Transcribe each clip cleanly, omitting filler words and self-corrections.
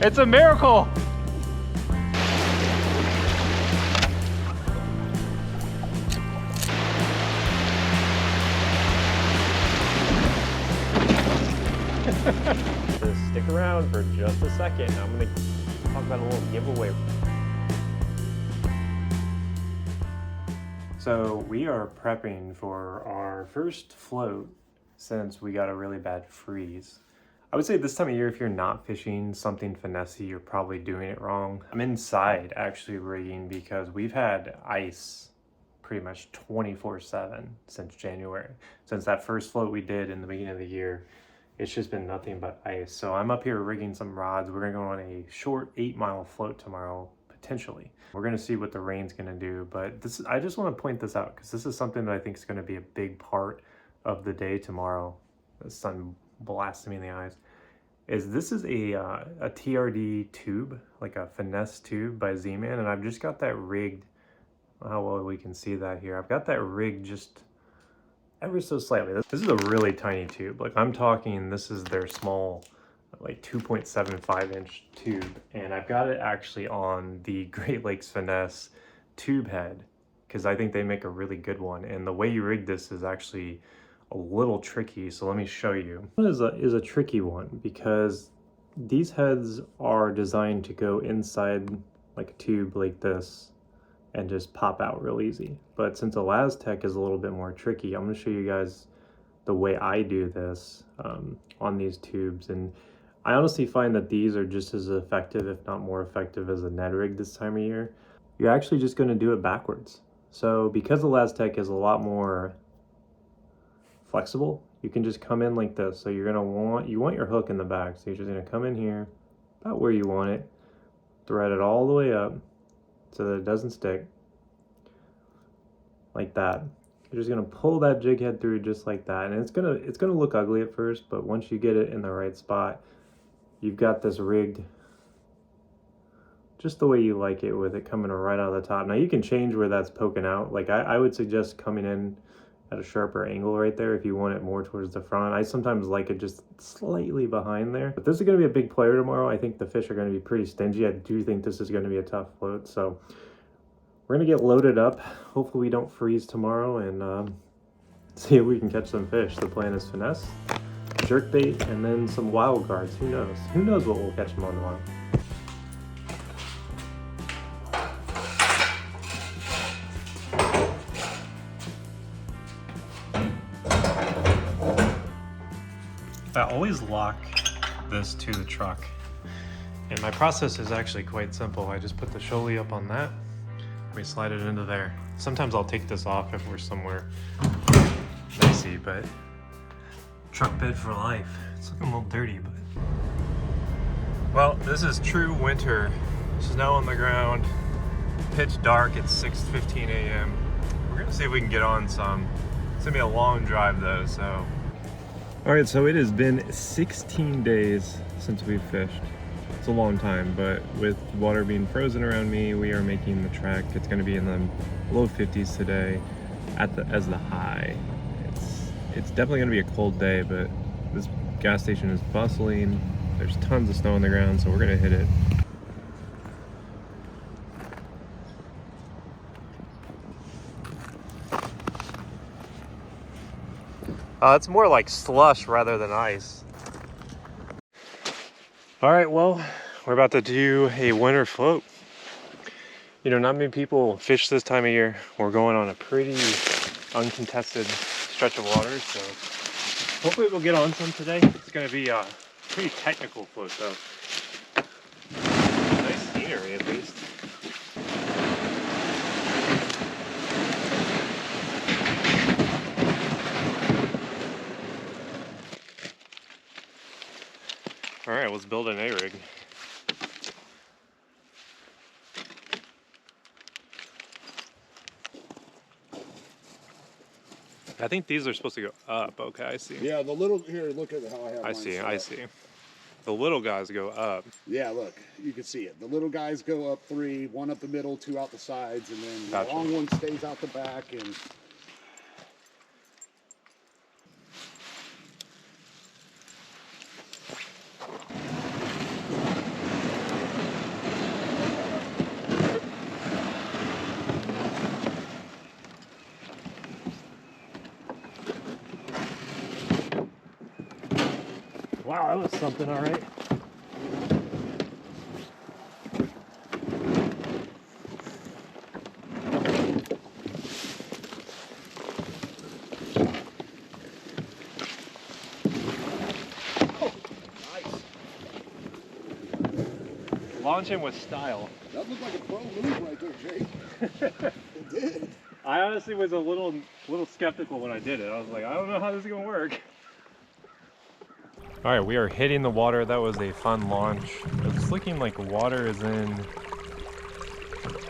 It's a miracle! Just stick around for just a second. I'm gonna talk about a little giveaway. So we are prepping for our first float since we got a really bad freeze. I would say this time of year, if you're not fishing something finessey, you're probably doing it wrong. I'm inside actually rigging because we've had ice pretty much 24/7 since January. Since that first float we did in the beginning of the year, it's just been nothing but ice. So I'm up here rigging some rods. We're gonna go on a short 8-mile float tomorrow, potentially. We're gonna see what the rain's gonna do, but I just wanna point this out because this is something that I think is gonna be a big part of the day tomorrow. The sun blasting me in the eyes. This is a TRD tube, like a finesse tube by Z-Man, and I've just got that rigged. How well we can see that here. I've got that rigged just ever so slightly. This is a really tiny tube. Like I'm talking, this is their small, like 2.75-inch tube, and I've got it actually on the Great Lakes Finesse tube head because I think they make a really good one. And the way you rig this is actually a little tricky, so let me show you. One is a tricky one because these heads are designed to go inside like a tube like this and just pop out real easy. But since ElasTech is a little bit more tricky, I'm gonna show you guys the way I do this on these tubes. And I honestly find that these are just as effective, if not more effective, as a Ned rig this time of year. You're actually just gonna do it backwards. So because ElasTech is a lot more flexible, you can just come in like this. So you want your hook in the back. So you're just gonna come in here about where you want it, thread it all the way up so that it doesn't stick like that. You're just gonna pull that jig head through just like that, and it's gonna look ugly at first, but once you get it in the right spot, you've got this rigged just the way you like it, with it coming right out of the top. Now you can change where that's poking out. Like I would suggest coming in at a sharper angle right there if you want it more towards the front. I sometimes like it just slightly behind there. But this is going to be a big player tomorrow. I think the fish are going to be pretty stingy. I do think this is going to be a tough float. So we're going to get loaded up. Hopefully we don't freeze tomorrow, and see if we can catch some fish. The plan is finesse, jerkbait, and then some wild cards. Who knows? Who knows what we'll catch them on tomorrow. I always lock this to the truck, and my process is actually quite simple. I just put the shoalie up on that, we slide it into there. Sometimes I'll take this off if we're somewhere dicey, but truck bed for life. It's looking a little dirty, but well, this is true winter. Snow on the ground, pitch dark. It's 6:15 a.m. We're gonna see if we can get on some. It's gonna be a long drive though, so. All right, so it has been 16 days since we've fished. It's a long time, but with water being frozen around me, we are making the trek. It's gonna be in the low 50s today as the high. It's definitely gonna be a cold day, but this gas station is bustling. There's tons of snow on the ground, so we're gonna hit it. It's more like slush rather than ice. All right, well, we're about to do a winter float. You know, not many people fish this time of year. We're going on a pretty uncontested stretch of water, so hopefully we'll get on some today. It's gonna be a pretty technical float though. Nice scenery at least. All right, let's build an A-rig. I think these are supposed to go up. Okay, I see. Yeah, the little, here, look at how I have mine set up. I see. The little guys go up. Yeah, look, you can see it. The little guys go up 3, 1 up the middle, 2 out the sides, and then Gotcha. The long one stays out the back. And That was something, all right. Launching with style. That looked like a pro move right there, Jake. It did. I honestly was a little skeptical when I did it. I was like, I don't know how this is gonna work. All right, we are hitting the water. That was a fun launch. It's looking like water is in.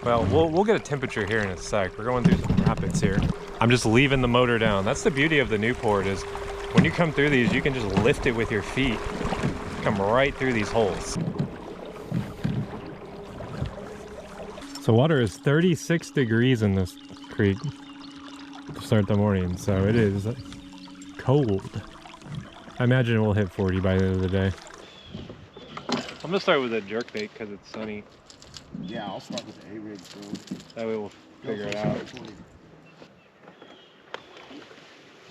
Well, we'll get a temperature here in a sec. We're going through some rapids here. I'm just leaving the motor down. That's the beauty of the Newport is when you come through these, you can just lift it with your feet. Come right through these holes. So water is 36 degrees in this creek to start the morning, so it is cold. I imagine we'll hit 40 by the end of the day. I'm gonna start with a jerkbait because it's sunny. Yeah, I'll start with the A-rig too. That way we'll figure it out.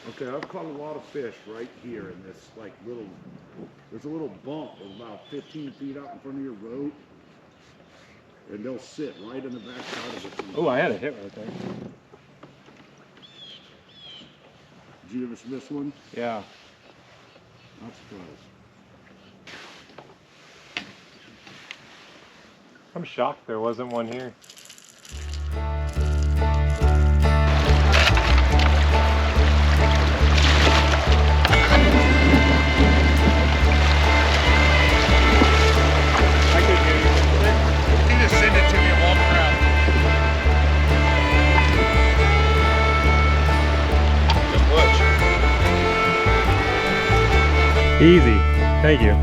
Okay, I've caught a lot of fish right here in this like little, there's a little bump about 15 feet out in front of your road. And they'll sit right in the back side of it. Oh, I had a hit right there. Did you ever miss one? Yeah. Not surprised. I'm shocked there wasn't one here. Send it to me and walk around. Just watch. Easy. Thank you.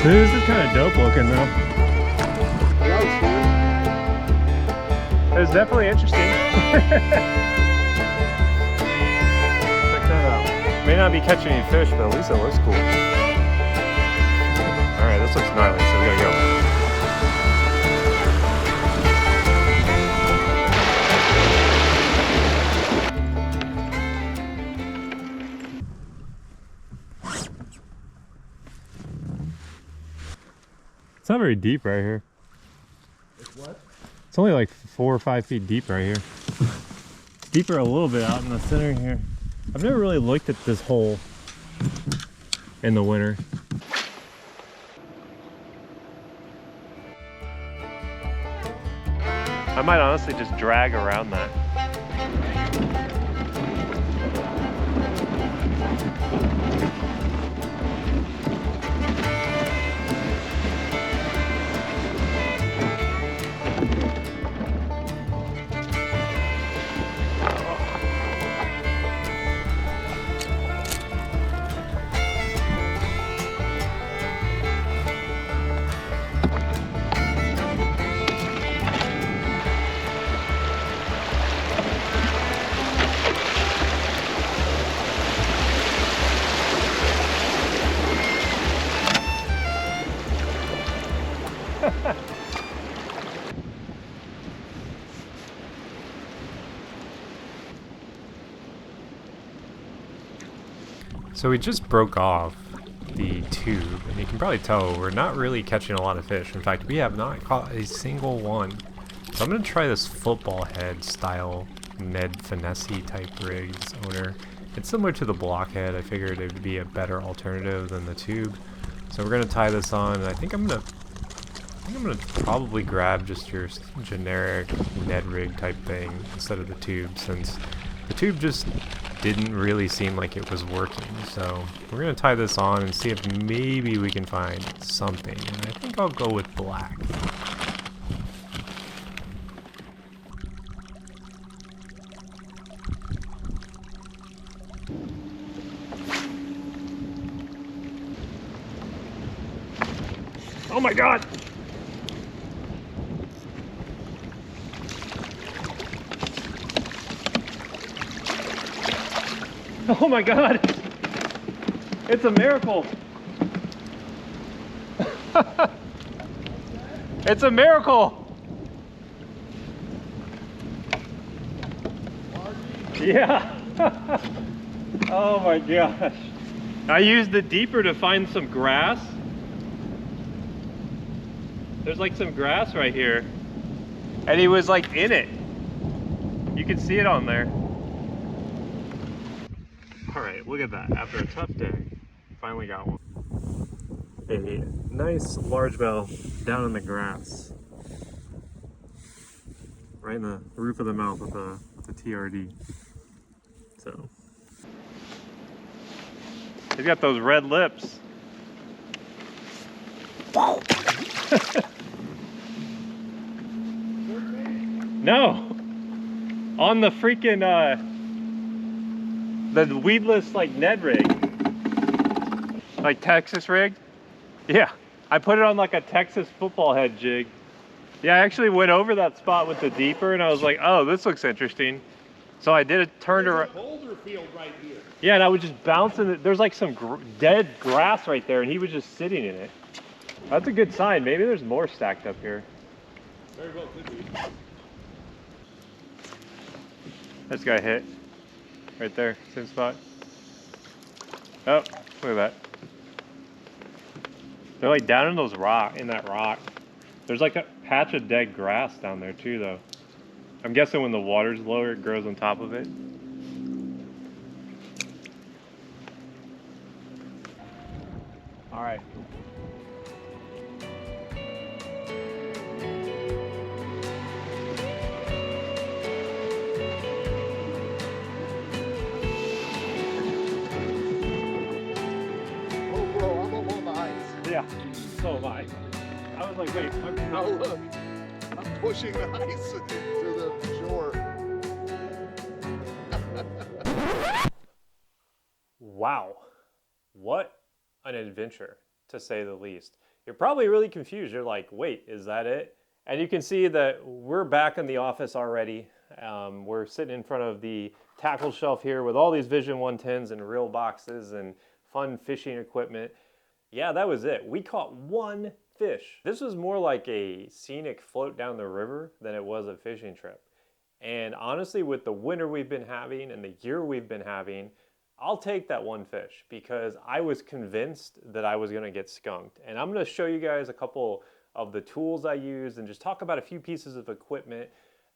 This is kind of dope looking though. That was fun. It was definitely interesting. Check that out. May not be catching any fish, but at least it looks cool. Alright, this looks gnarly, so we gotta go. It's not very deep right here. It's what? It's only like 4 or 5 feet deep right here. It's deeper a little bit out in the center here. I've never really looked at this hole in the winter. I might honestly just drag around that. So we just broke off the tube, and you can probably tell we're not really catching a lot of fish. In fact, we have not caught a single one. So I'm going to try this football head style Ned finesse type rig, Sonar. It's similar to the blockhead. I figured it would be a better alternative than the tube. So we're going to tie this on, and I think I'm going to probably grab just your generic Ned rig type thing instead of the tube, since the tube just didn't really seem like it was working. So we're going to tie this on and see if maybe we can find something. And I think I'll go with black. Oh my God! Oh my God! It's a miracle! It's a miracle! Yeah! Oh my gosh! I used the deeper to find some grass. There's like some grass right here. And he was like in it. You can see it on there. All right, look at that. After a tough day, finally got one. A nice largemouth down in the grass. Right in the roof of the mouth with the TRD. So. He's got those red lips. No. On the freaking, the weedless, like, Ned rig. Like Texas rig? Yeah. I put it on like a Texas football head jig. Yeah, I actually went over that spot with the deeper and I was like, oh, this looks interesting. So I did it, turned around. There's a boulder field right here. Yeah, and I was just bouncing it. There's like some dead grass right there and he was just sitting in it. That's a good sign. Maybe there's more stacked up here. Very well could be. This guy hit. Right there, same spot. Oh, look at that. They're like down in those that rock. There's like a patch of dead grass down there too though. I'm guessing when the water's lower, it grows on top of it. All right. Oh, bro, I'm up on the ice. Yeah, so am I. I was like, wait, No, look. I'm pushing the ice to the shore. wow. What an adventure, to say the least. You're probably really confused. You're like, wait, is that it? And you can see that we're back in the office already. We're sitting in front of the tackle shelf here with all these Vision 110s and reel boxes and fun fishing equipment. Yeah, that was it. We caught one fish. This was more like a scenic float down the river than it was a fishing trip. And honestly, with the winter we've been having and the year we've been having, I'll take that one fish because I was convinced that I was gonna get skunked. And I'm gonna show you guys a couple of the tools I used and just talk about a few pieces of equipment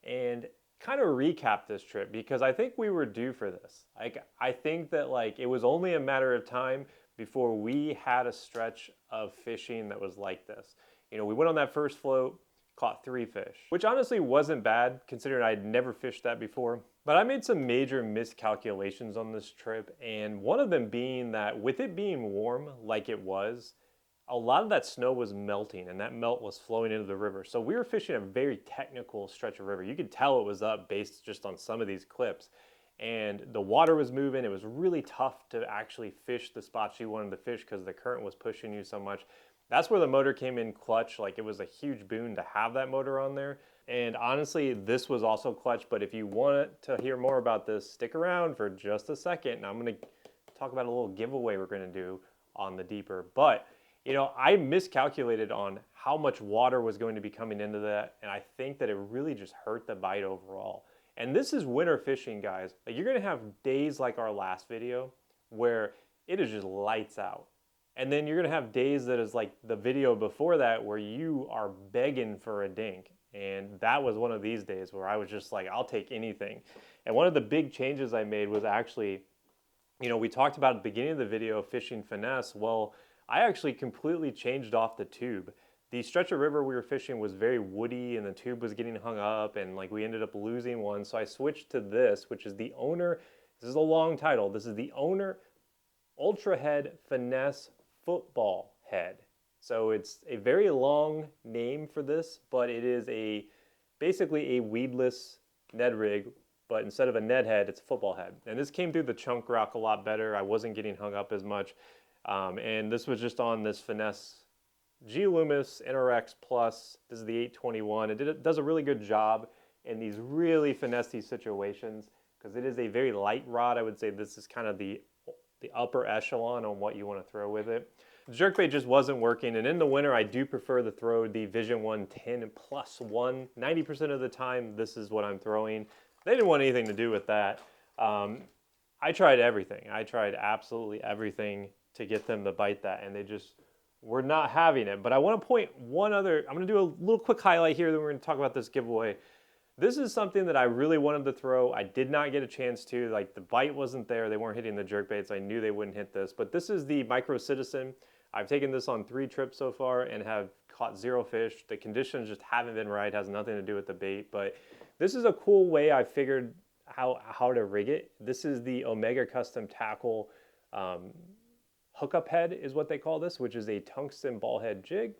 and kind of recap this trip because I think we were due for this. Like, I think that like it was only a matter of time before we had a stretch of fishing that was like this. You know, we went on that first float, caught 3 fish, which honestly wasn't bad considering I'd never fished that before. But I made some major miscalculations on this trip, and one of them being that with it being warm like it was, a lot of that snow was melting and that melt was flowing into the river. So we were fishing a very technical stretch of river. You could tell it was up based just on some of these clips. And the water was moving. It was really tough to actually fish the spots you wanted to fish because the current was pushing you so much. That's where the motor came in clutch. Like, it was a huge boon to have that motor on there. And honestly, this was also clutch. But if you want to hear more about this, stick around for just a second. And I'm going to talk about a little giveaway we're going to do on the deeper. But, you know, I miscalculated on how much water was going to be coming into that. And I think that it really just hurt the bite overall. And this is winter fishing, guys. Like, you're gonna have days like our last video where it is just lights out. And then you're gonna have days that is like the video before that where you are begging for a dink. And that was one of these days where I was just like, I'll take anything. And one of the big changes I made was actually, you know, we talked about at the beginning of the video, fishing finesse. Well, I actually completely changed off the tube. The stretch of river we were fishing was very woody and the tube was getting hung up and like we ended up losing one. So I switched to this, which is the Owner. This is a long title. This is the Owner Ultra Head Finesse Football Head. So it's a very long name for this, but it is basically a weedless Ned rig, but instead of a Ned head, it's a football head. And this came through the chunk rock a lot better. I wasn't getting hung up as much. And this was just on this Finesse G Loomis NRX Plus. This is the 821. It does a really good job in these really finessey situations because it is a very light rod. I would say this is kind of the upper echelon on what you want to throw with it. The jerkbait just wasn't working, and in the winter I do prefer to throw the Vision 110 plus 1. 90% of the time this is what I'm throwing. They didn't want anything to do with that. I tried everything. I tried absolutely everything to get them to bite that, and they just were not having it. But I want to point one other, I'm going to do a little quick highlight here, then we're going to talk about this giveaway. This is something that I really wanted to throw. I did not get a chance to, like the bite wasn't there. They weren't hitting the jerk baits. I knew they wouldn't hit this, but this is the Micro Citizen. I've taken this on 3 trips so far and have caught 0 fish. The conditions just haven't been right. It has nothing to do with the bait, but this is a cool way I figured how to rig it. This is the Omega Custom Tackle hookup head is what they call this, which is a tungsten ball head jig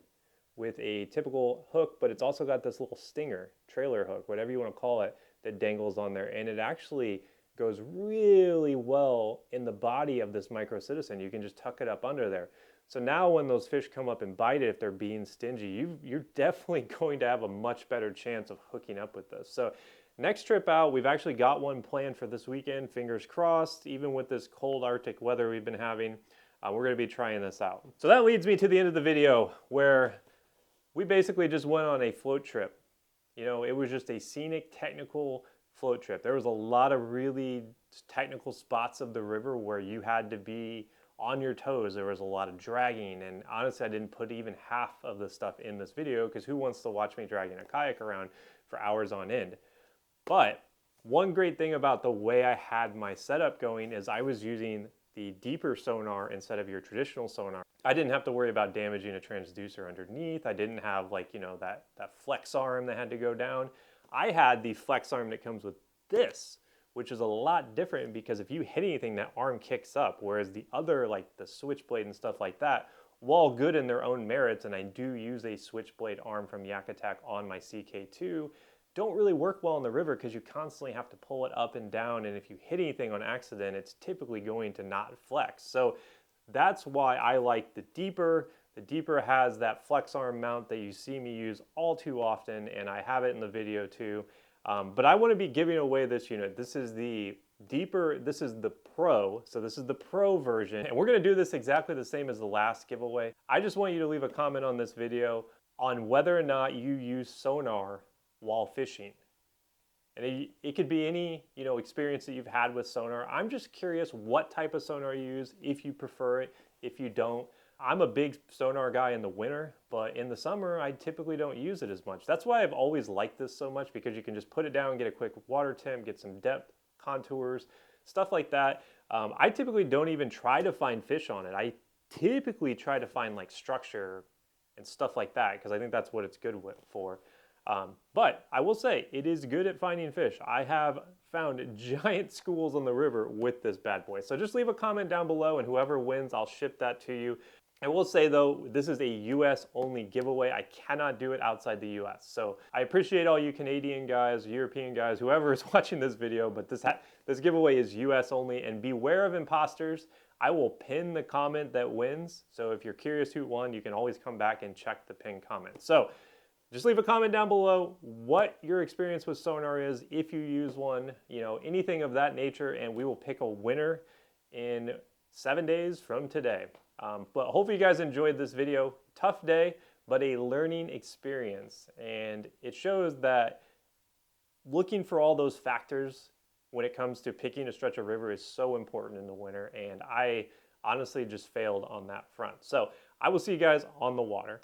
with a typical hook, but it's also got this little stinger, trailer hook, whatever you want to call it, that dangles on there. And it actually goes really well in the body of this Micro Citizen. You can just tuck it up under there. So now when those fish come up and bite it, if they're being stingy, you're definitely going to have a much better chance of hooking up with this. So next trip out, we've actually got one planned for this weekend, fingers crossed. Even with this cold Arctic weather we've been having, we're going to be trying this out. So that leads me to the end of the video where we basically just went on a float trip. You know, it was just a scenic, technical float trip. There was a lot of really technical spots of the river where you had to be on your toes. There was a lot of dragging, and honestly, I didn't put even half of the stuff in this video because who wants to watch me dragging a kayak around for hours on end? But one great thing about the way I had my setup going is I was using the deeper sonar instead of your traditional sonar. I didn't have to worry about damaging a transducer underneath. I didn't have, like, you know, that flex arm that had to go down. I had the flex arm that comes with this, which is a lot different because if you hit anything, that arm kicks up, whereas the other, like the switchblade and stuff like that, while good in their own merits, and I do use a switchblade arm from Yak Attack on my CK2, don't really work well in the river because you constantly have to pull it up and down, and if you hit anything on accident, it's typically going to not flex. So that's why I like the deeper. The deeper has that flex arm mount that you see me use all too often, and I have it in the video too. But I want to be giving away this unit. This is the deeper, this is the Pro, so this is the Pro version, and we're going to do this exactly the same as the last giveaway. I just want you to leave a comment on this video on whether or not you use sonar while fishing. And it could be any, you know, experience that you've had with sonar. I'm just curious what type of sonar you use, if you prefer it, if you don't. I'm a big sonar guy in the winter, but in the summer, I typically don't use it as much. That's why I've always liked this so much, because you can just put it down, get a quick water temp, get some depth, contours, stuff like that. I typically don't even try to find fish on it. I typically try to find like structure and stuff like that, because I think that's what it's good for. But I will say, it is good at finding fish. I have found giant schools on the river with this bad boy. So just leave a comment down below, and whoever wins, I'll ship that to you. I will say though, this is a US only giveaway. I cannot do it outside the US. So I appreciate all you Canadian guys, European guys, whoever is watching this video, but this giveaway is US only, and beware of imposters. I will pin the comment that wins. So if you're curious who won, you can always come back and check the pinned comment. So just leave a comment down below what your experience with sonar is, if you use one, you know, anything of that nature, and we will pick a winner in 7 days from today. But hopefully you guys enjoyed this video. Tough day, but a learning experience. And it shows that looking for all those factors when it comes to picking a stretch of river is so important in the winter. And I honestly just failed on that front. So I will see you guys on the water.